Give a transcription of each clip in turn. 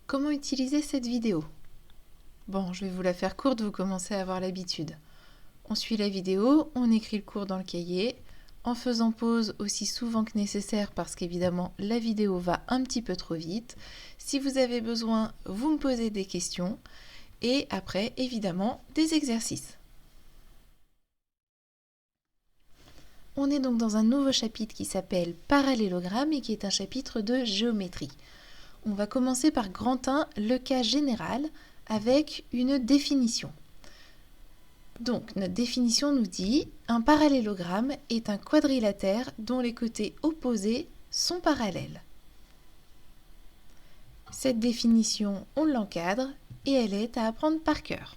Comment utiliser cette vidéo? Bon, je vais vous la faire courte, vous commencez à avoir l'habitude. On suit la vidéo, on écrit le cours dans le cahier, en faisant pause aussi souvent que nécessaire parce qu'évidemment la vidéo va un petit peu trop vite. Si vous avez besoin, vous me posez des questions et après, évidemment, des exercices. On est donc dans un nouveau chapitre qui s'appelle Parallélogramme et qui est un chapitre de géométrie. On va commencer par grand 1, le cas général, avec une définition. Donc, notre définition nous dit un parallélogramme est un quadrilatère dont les côtés opposés sont parallèles. Cette définition, on l'encadre et elle est à apprendre par cœur.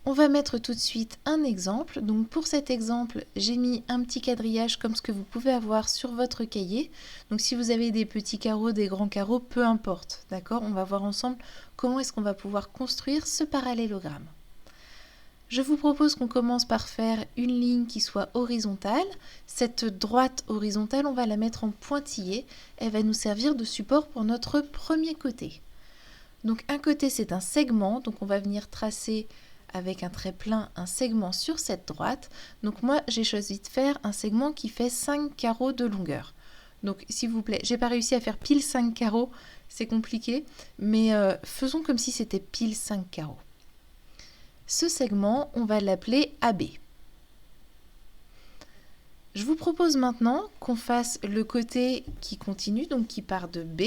On va mettre tout de suite un exemple. Donc pour cet exemple, j'ai mis un petit quadrillage comme ce que vous pouvez avoir sur votre cahier. Donc si vous avez des petits carreaux, des grands carreaux, peu importe. D'accord ? On va voir ensemble comment est-ce qu'on va pouvoir construire ce parallélogramme. Je vous propose qu'on commence par faire une ligne qui soit horizontale. Cette droite horizontale, on va la mettre en pointillé. Elle va nous servir de support pour notre premier côté. Donc un côté, c'est un segment. Donc on va venir tracer avec un trait plein un segment sur cette droite. Donc moi, j'ai choisi de faire un segment qui fait 5 carreaux de longueur. Donc s'il vous plaît, j'ai pas réussi à faire pile 5 carreaux, c'est compliqué, mais faisons comme si c'était pile 5 carreaux. Ce segment, on va l'appeler AB. Je vous propose maintenant qu'on fasse le côté qui continue, donc qui part de B.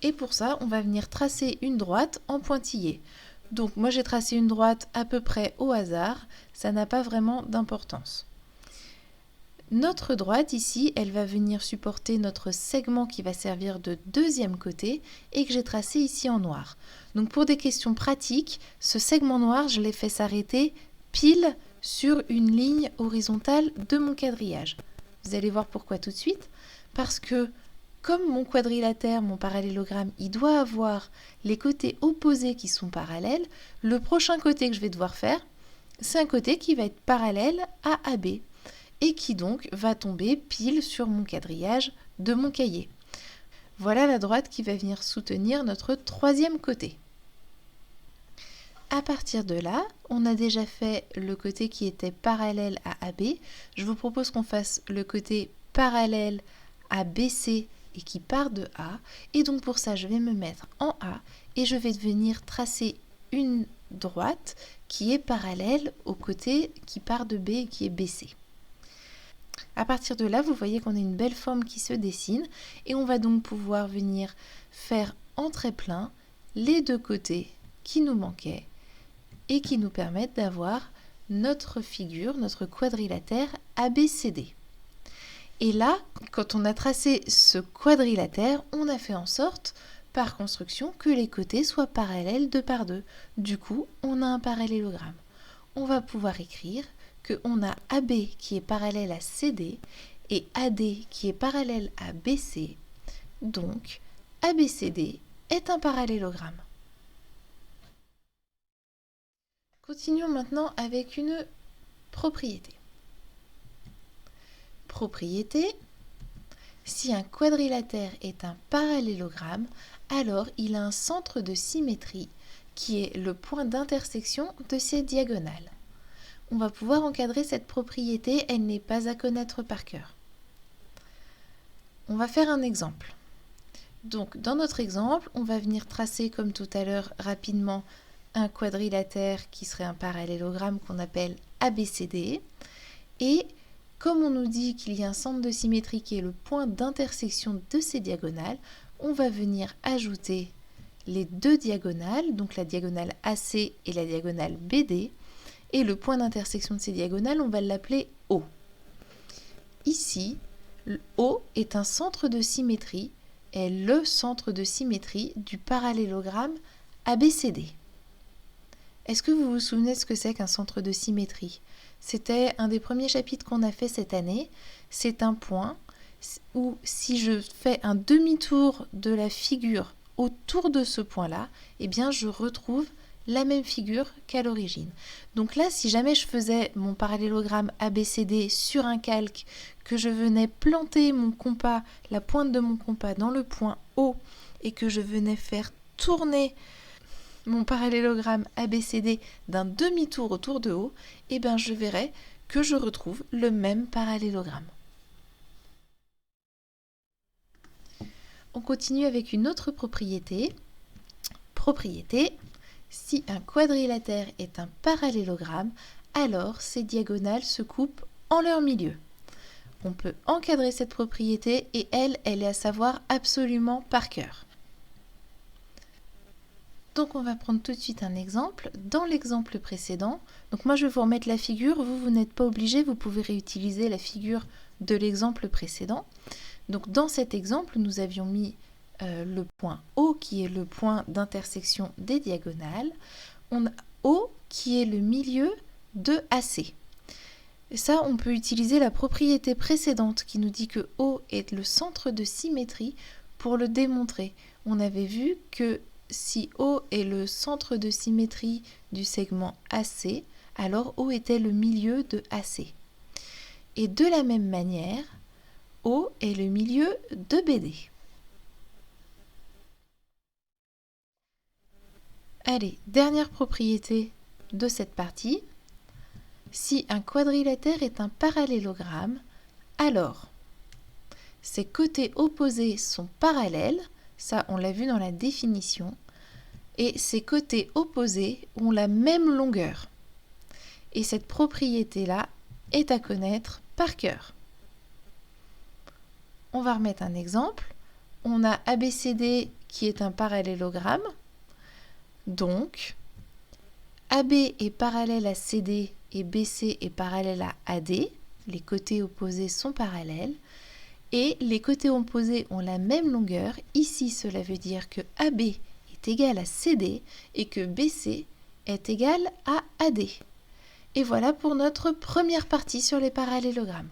Et pour ça, on va venir tracer une droite en pointillé. Donc moi j'ai tracé une droite à peu près au hasard, ça n'a pas vraiment d'importance. Notre droite ici, elle va venir supporter notre segment qui va servir de deuxième côté et que j'ai tracé ici en noir. Donc pour des questions pratiques, ce segment noir, je l'ai fait s'arrêter pile sur une ligne horizontale de mon quadrillage. Vous allez voir pourquoi tout de suite. Parce que comme mon quadrilatère, mon parallélogramme, il doit avoir les côtés opposés qui sont parallèles, le prochain côté que je vais devoir faire, c'est un côté qui va être parallèle à AB et qui donc va tomber pile sur mon quadrillage de mon cahier. Voilà la droite qui va venir soutenir notre troisième côté. À partir de là, on a déjà fait le côté qui était parallèle à AB. Je vous propose qu'on fasse le côté parallèle à BC et qui part de A. Et donc pour ça, je vais me mettre en A et je vais venir tracer une droite qui est parallèle au côté qui part de B et qui est BC. À partir de là, vous voyez qu'on a une belle forme qui se dessine et on va donc pouvoir venir faire en trait plein les deux côtés qui nous manquaient et qui nous permettent d'avoir notre figure, notre quadrilatère ABCD. Et là, quand on a tracé ce quadrilatère, on a fait en sorte, par construction, que les côtés soient parallèles deux par deux. Du coup, on a un parallélogramme. On va pouvoir écrire qu'on a AB qui est parallèle à CD et AD qui est parallèle à BC. Donc, ABCD est un parallélogramme. Continuons maintenant avec une propriété. Propriété, si un quadrilatère est un parallélogramme, alors il a un centre de symétrie qui est le point d'intersection de ses diagonales. On va pouvoir encadrer cette propriété, elle n'est pas à connaître par cœur. On va faire un exemple. Donc dans notre exemple, on va venir tracer comme tout à l'heure rapidement un quadrilatère qui serait un parallélogramme qu'on appelle ABCD et comme on nous dit qu'il y a un centre de symétrie qui est le point d'intersection de ces diagonales, on va venir ajouter les deux diagonales, donc la diagonale AC et la diagonale BD, et le point d'intersection de ces diagonales, on va l'appeler O. Ici, le O est un centre de symétrie, est le centre de symétrie du parallélogramme ABCD. Est-ce que vous vous souvenez de ce que c'est qu'un centre de symétrie ? C'était un des premiers chapitres qu'on a fait cette année. C'est un point où si je fais un demi-tour de la figure autour de ce point-là, eh bien je retrouve la même figure qu'à l'origine. Donc là, si jamais je faisais mon parallélogramme ABCD sur un calque, que je venais planter mon compas, la pointe de mon compas dans le point O et que je venais faire tourner mon parallélogramme ABCD d'un demi-tour autour de O, et bien je verrai que je retrouve le même parallélogramme. On continue avec une autre propriété. Propriété, si un quadrilatère est un parallélogramme, alors ses diagonales se coupent en leur milieu. On peut encadrer cette propriété et elle est à savoir absolument par cœur. Donc on va prendre tout de suite un exemple. Dans l'exemple précédent, donc moi je vais vous remettre la figure, vous n'êtes pas obligé, vous pouvez réutiliser la figure de l'exemple précédent. Donc dans cet exemple, nous avions mis le point O qui est le point d'intersection des diagonales. On a O qui est le milieu de AC. Et ça, on peut utiliser la propriété précédente qui nous dit que O est le centre de symétrie pour le démontrer. On avait vu que si O est le centre de symétrie du segment AC, alors O était le milieu de AC. Et de la même manière, O est le milieu de BD. Allez, dernière propriété de cette partie. Si un quadrilatère est un parallélogramme, alors ses côtés opposés sont parallèles, ça on l'a vu dans la définition, et ses côtés opposés ont la même longueur. Et cette propriété-là est à connaître par cœur. On va remettre un exemple. On a ABCD qui est un parallélogramme. Donc, AB est parallèle à CD et BC est parallèle à AD. Les côtés opposés sont parallèles. Et les côtés opposés ont la même longueur. Ici, cela veut dire que AB est égal à CD et que BC est égal à AD. Et voilà pour notre première partie sur les parallélogrammes.